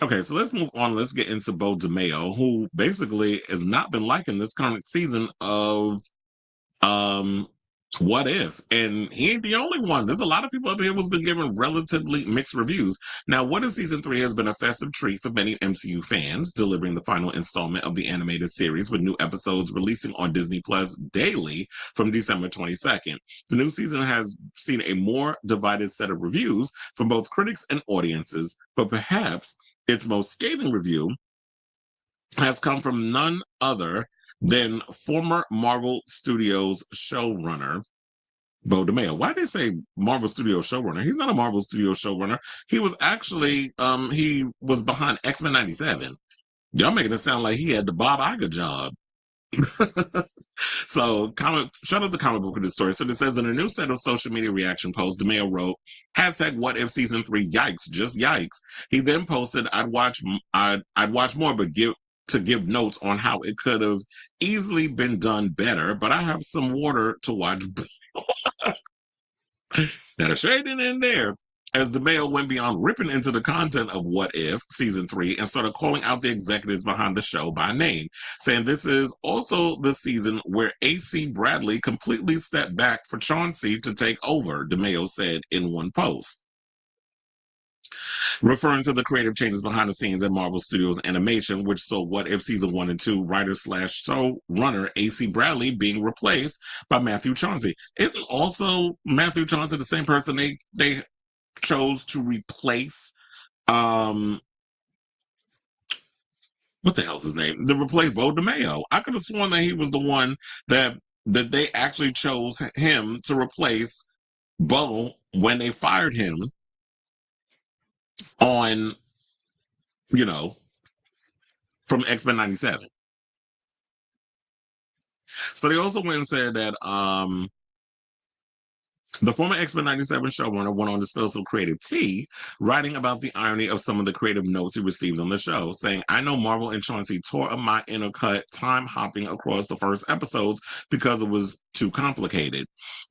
Okay, so let's move on. Let's get into Beau DeMayo, who basically has not been liking this current season of um What If, and he ain't the only one. There's a lot of people up here who's been giving relatively mixed reviews. Now, What If season 3 has been a festive treat for many MCU fans, delivering the final installment of the animated series with new episodes releasing on Disney Plus daily from December 22nd. The new season has seen a more divided set of reviews from both critics and audiences, but perhaps its most scathing review has come from none other than former Marvel Studios showrunner Beau DeMayo. Why did they say Marvel Studios showrunner? He's not a Marvel Studios showrunner. He was actually he was behind X-Men 97. Y'all making it sound like he had the Bob Iger job. So, shout out the comic book of the story. So, it says in a new set of social media reaction posts, DeMayo wrote, hashtag What If Season 3, yikes, just yikes. He then posted, I'd watch more, but give notes on how it could have easily been done better, but I have some water to watch. Now, the shade didn't end there, as DeMayo went beyond ripping into the content of What If Season 3 and started calling out the executives behind the show by name, saying this is also the season where AC Bradley completely stepped back for Chauncey to take over, DeMayo said in one post. Referring to the creative changes behind the scenes at Marvel Studios Animation, which saw What If Season 1 and 2 writer/showrunner AC Bradley being replaced by Matthew Chauncey. Isn't also Matthew Chauncey the same person they chose to replace what the hell's his name? To replace Beau DeMayo. I could have sworn that he was the one that they actually chose him to replace Beau when they fired him on, you know, from X-Men 97. So they also went and said that the former X-Men 97 showrunner went on to spill some creative tea, writing about the irony of some of the creative notes he received on the show, saying, I know Marvel and Chauncey tore up my inner cut time hopping across the first episodes because it was too complicated.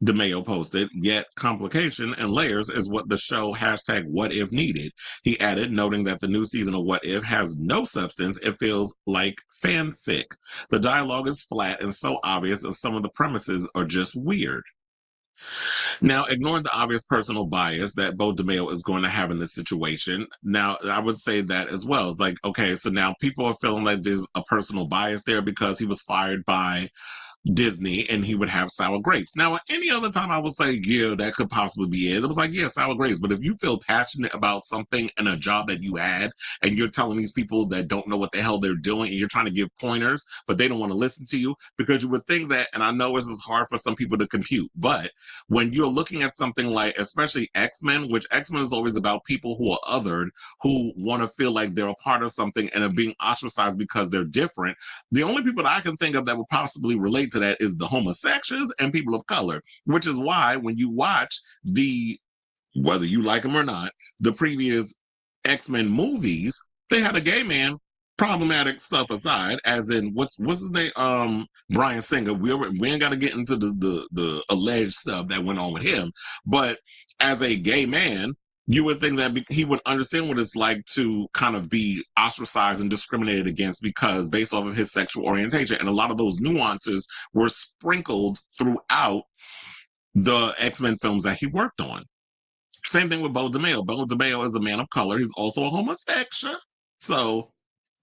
DeMayo posted, yet complication and layers is what the show hashtag What If needed. He added, noting that the new season of What If has no substance. It feels like fanfic. The dialogue is flat and so obvious, and some of the premises are just weird. Now, ignoring the obvious personal bias that Beau DeMayo is going to have in this situation, now I would say that as well. It's like, okay, so now people are feeling like there's a personal bias there because he was fired by Disney and he would have sour grapes. Now, any other time I would say, yeah, that could possibly be it. It was like, yeah, sour grapes. But if you feel passionate about something and a job that you had, and you're telling these people that don't know what the hell they're doing, and you're trying to give pointers, but they don't want to listen to you, because you would think that, and I know this is hard for some people to compute, but when you're looking at something like, especially X-Men, which X-Men is always about people who are othered, who want to feel like they're a part of something and are being ostracized because they're different. The only people that I can think of that would possibly relate to that is the homosexuals and people of color, which is why when you watch whether you like them or not, the previous X-Men movies, they had a gay man, problematic stuff aside, as in what's his name, Bryan Singer. We ain't got to get into the alleged stuff that went on with him, but as a gay man, you would think that he would understand what it's like to kind of be ostracized and discriminated against because based off of his sexual orientation. And a lot of those nuances were sprinkled throughout the X-Men films that he worked on. Same thing with Beau DeMayo. Beau DeMayo is a man of color. He's also a homosexual. So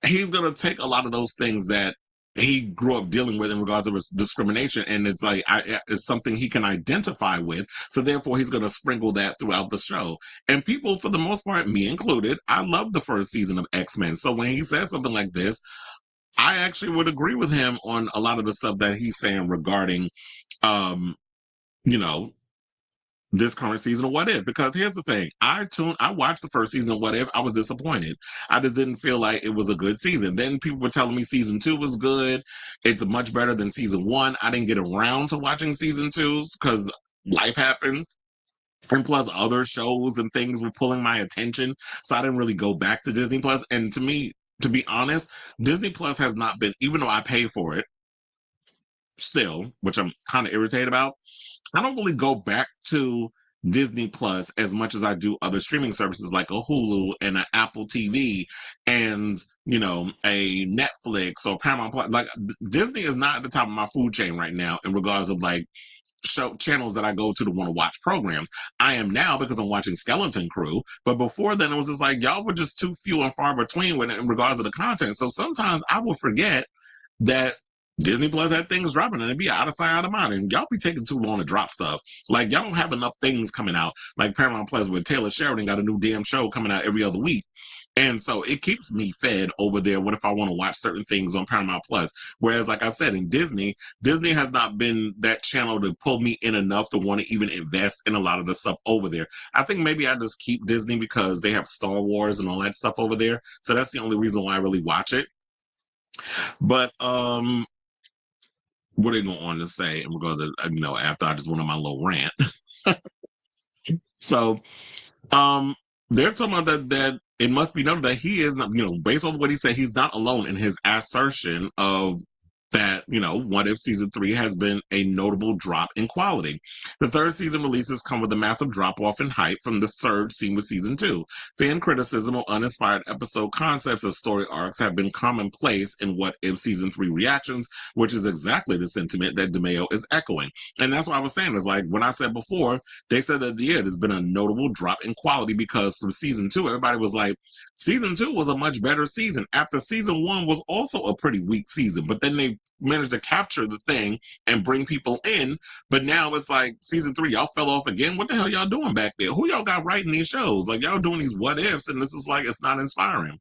he's going to take a lot of those things that he grew up dealing with in regards to discrimination, and it's like it's something he can identify with. So therefore, he's going to sprinkle that throughout the show. And people, for the most part, me included, I loved the first season of X-Men. So when he says something like this, I actually would agree with him on a lot of the stuff that he's saying regarding, um, you know, this current season of What If. Because here's the thing, I watched the first season of What If. I was disappointed. I just didn't feel like it was a good season. Then people were telling me season 2 was good. It's much better than season 1. I didn't get around to watching season 2 because life happened. And plus other shows and things were pulling my attention. So I didn't really go back to Disney Plus. And to me, to be honest, Disney Plus has not been, even though I pay for it still, which I'm kind of irritated about, I don't really go back to Disney Plus as much as I do other streaming services like a Hulu and an Apple TV and, you know, a Netflix or Paramount Plus. Like Disney is not at the top of my food chain right now in regards of like show channels that I go to want to watch programs. I am now because I'm watching Skeleton Crew, but before then it was just like y'all were just too few and far between when in regards to the content. So sometimes I will forget that Disney Plus had things dropping and it'd be out of sight, out of mind. And y'all be taking too long to drop stuff. Like y'all don't have enough things coming out. Like Paramount Plus with Taylor Sheridan got a new damn show coming out every other week. And so it keeps me fed over there. What if I want to watch certain things on Paramount Plus? Whereas, like I said, in Disney has not been that channel to pull me in enough to want to even invest in a lot of the stuff over there. I think maybe I just keep Disney because they have Star Wars and all that stuff over there. So that's the only reason why I really watch it. But what are they going on to say in regard to, you know, after I just went on my little rant? So they're talking about that it must be noted that he is not, you know, based on what he said, he's not alone in his assertion of that, you know, What If Season 3 has been a notable drop in quality. The third season releases come with a massive drop-off in hype from the surge seen with Season 2. Fan criticism of uninspired episode concepts of story arcs have been commonplace in What If Season 3 reactions, which is exactly the sentiment that DeMayo is echoing. And that's what I was saying, is like, when I said before, they said that, yeah, there's been a notable drop in quality because from Season 2, everybody was like, Season 2 was a much better season after Season 1 was also a pretty weak season, but then they managed to capture the thing and bring people in. But now it's like Season 3, y'all fell off again. What the hell y'all doing back there? Who y'all got writing these shows? Like, y'all doing these what ifs, and this is like, it's not inspiring.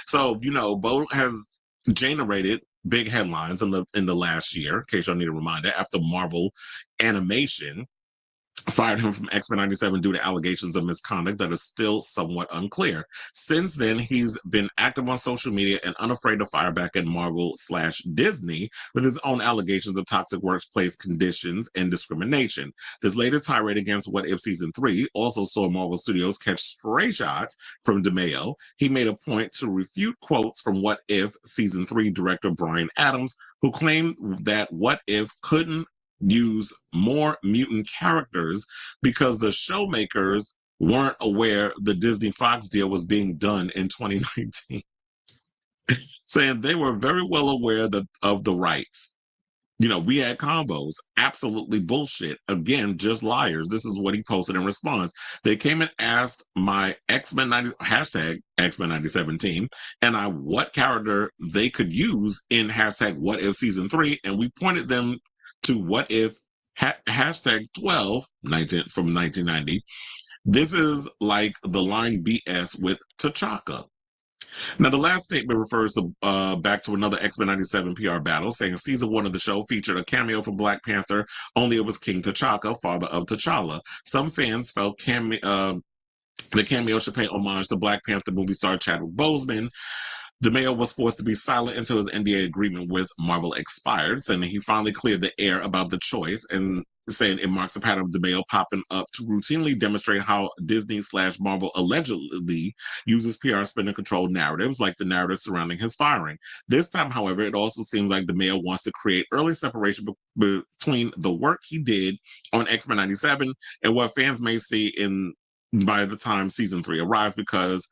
So, you know, Beau has generated big headlines in the last year, in case y'all need a reminder, after Marvel Animation fired him from X-Men 97 due to allegations of misconduct that is still somewhat unclear. Since then, he's been active on social media and unafraid to fire back at Marvel/Disney with his own allegations of toxic workplace conditions and discrimination. This latest tirade against What If Season 3 also saw Marvel Studios catch stray shots from DeMayo. He made a point to refute quotes from What If Season 3 director Brian Adams, who claimed that What If couldn't use more mutant characters because the showmakers weren't aware the Disney Fox deal was being done in 2019, saying they were very well aware of the rights. You know, we had combos. Absolutely bullshit. Again, just liars. This is what he posted in response. They came and asked my X-Men 90 hashtag X-Men 97 team and what character they could use in hashtag What If Season 3, and we pointed them to What If hashtag 12 from 1990. This is like the line BS with T'Chaka. Now, the last statement refers to back to another X-Men 97 PR battle, saying Season 1 of the show featured a cameo from Black Panther, only it was King T'Chaka, father of T'Challa. Some fans felt the cameo should pay homage to Black Panther movie star Chadwick Boseman. DeMayo was forced to be silent until his NDA agreement with Marvel expired, saying he finally cleared the air about the choice and saying it marks a pattern of DeMayo popping up to routinely demonstrate how Disney/Marvel allegedly uses PR spin to control narratives like the narrative surrounding his firing. This time, however, it also seems like DeMayo wants to create early separation between the work he did on X-Men 97 and what fans may see by the time Season 3 arrives, because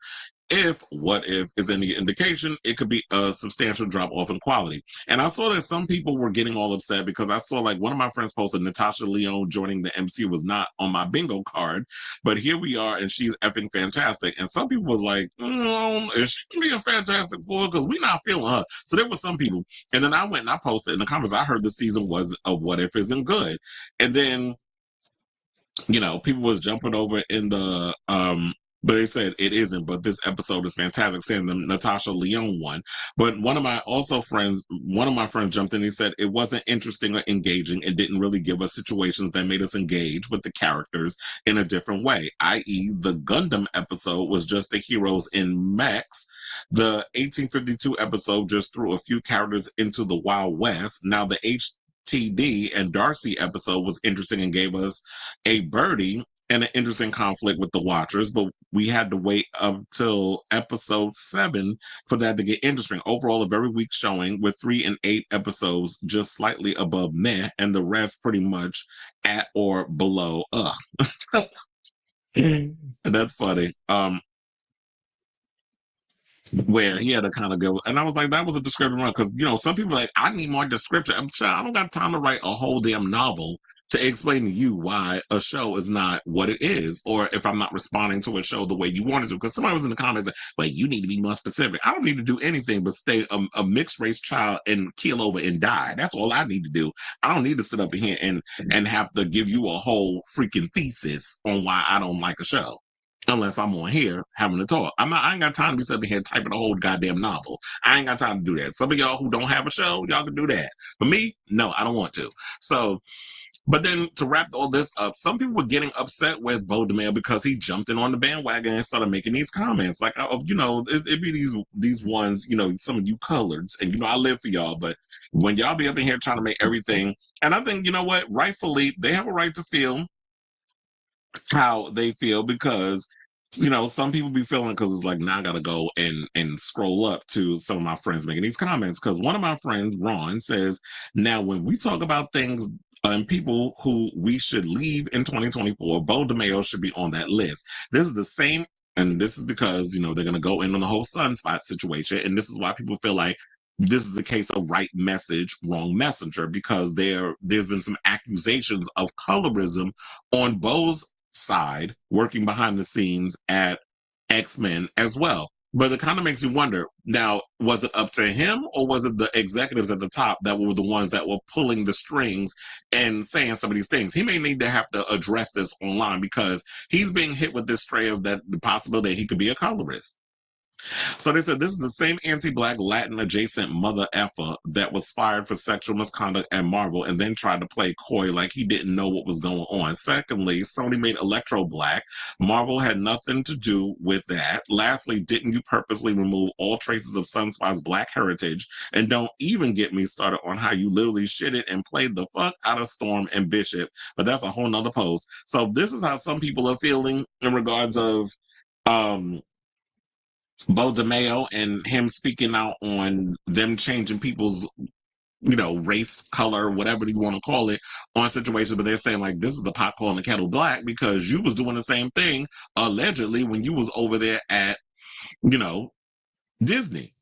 if What If is any indication, it could be a substantial drop off in quality. And I saw that some people were getting all upset because I saw like one of my friends posted Natasha Lyonne joining the MCU was not on my bingo card, but here we are and she's effing fantastic. And some people was like, is she being Fantastic Four? Because we're not feeling her. So there were some people. And then I went and I posted in the comments, I heard the season was of What If isn't good. And then, you know, people was jumping over in the but they said it isn't, but this episode is fantastic, saying the Natasha Lyonne one. But one of my friends jumped in. He said it wasn't interesting or engaging. It didn't really give us situations that made us engage with the characters in a different way, i.e. the Gundam episode was just the heroes in mechs. The 1852 episode just threw a few characters into the Wild West. Now the HTD and Darcy episode was interesting and gave us a birdie and an interesting conflict with the Watchers, but we had to wait until episode 7 for that to get interesting. Overall, a very weak showing with 3 and 8 episodes just slightly above meh, and the rest pretty much at or below And that's funny. Where he had to kind of go, and I was like, that was a descriptive run because some people are like, I need more description. I'm sure I don't got time to write a whole damn novel to explain to you why a show is not what it is, or if I'm not responding to a show the way you wanted to. Because somebody was in the comments like, "But you need to be more specific." I don't need to do anything but stay a mixed race child and keel over and die. That's all I need to do. I don't need to sit up in here and have to give you a whole freaking thesis on why I don't like a show. Unless I'm on here having a talk. I ain't got time to be sitting here typing a whole goddamn novel. I ain't got time to do that. Some of y'all who don't have a show, y'all can do that. But me, no, I don't want to. So, but then to wrap all this up, some people were getting upset with Beau DeMayo because he jumped in on the bandwagon and started making these comments. Like, it be these ones, some of you coloreds, and I live for y'all, but when y'all be up in here trying to make everything, and I think, what, rightfully, they have a right to feel how they feel because some people be feeling because it's like now I gotta go and scroll up to some of my friends making these comments because one of my friends, Ron, says now when we talk about things and people who we should leave in 2024, Beau DeMayo should be on that list. This is the same, and this is because they're gonna go in on the whole sunspot situation, and this is why people feel like this is the case of right message, wrong messenger, because there's been some accusations of colorism on Beau's side, working behind the scenes at X-Men as well. But it kind of makes you wonder, now, was it up to him or was it the executives at the top that were the ones that were pulling the strings and saying some of these things? He may need to have to address this online because he's being hit with this stray of the possibility that he could be a colorist. So they said this is the same anti-black Latin adjacent mother effer that was fired for sexual misconduct at Marvel and then tried to play coy like he didn't know what was going on. Secondly, Sony made Electro black. Marvel had nothing to do with that. Lastly, didn't you purposely remove all traces of Sunspot's black heritage? And don't even get me started on how you literally shitted and played the fuck out of Storm and Bishop. But that's a whole nother post. So this is how some people are feeling in regards of Beau DeMayo and him speaking out on them changing people's, race, color, whatever you want to call it, on situations, but they're saying like this is the pot calling the kettle black because you was doing the same thing allegedly when you was over there at, Disney.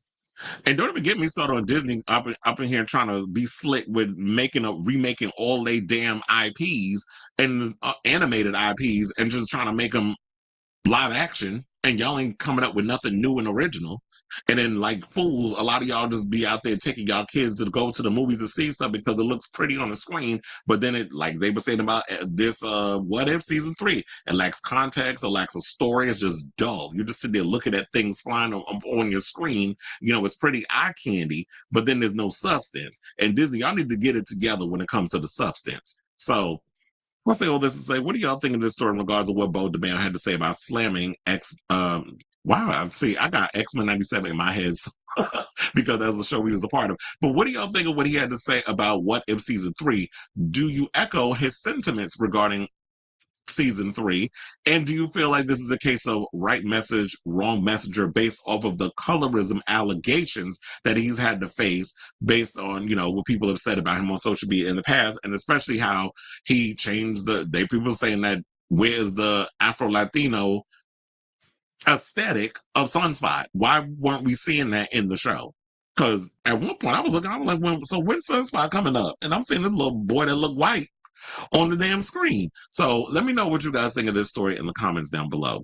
And don't even get me started on Disney up in here trying to be slick with remaking all they damn IPs and animated IPs and just trying to make them live action, and y'all ain't coming up with nothing new and original. And then, like fools, a lot of y'all just be out there taking y'all kids to go to the movies to see stuff because it looks pretty on the screen. But then it, like they were saying about this, What If season 3, it lacks context, it lacks a story. It's just dull. You're just sitting there looking at things flying on your screen. It's pretty eye candy, but then there's no substance. And Disney, y'all need to get it together when it comes to the substance. So I'll say all this to say, what do y'all think of this story in regards to what Beau DeMayo had to say about slamming wow, I got X-Men 97 in my head because that's the show he was a part of. But what do y'all think of what he had to say about What If season 3? Do you echo his sentiments regarding season 3? And do you feel like this is a case of right message, wrong messenger based off of the colorism allegations that he's had to face based on, what people have said about him on social media in the past, and especially how he changed people saying that where's the Afro-Latino aesthetic of Sunspot? Why weren't we seeing that in the show? Because at one point I was like, when's Sunspot coming up? And I'm seeing this little boy that looked white on the damn screen. So let me know what you guys think of this story in the comments down below.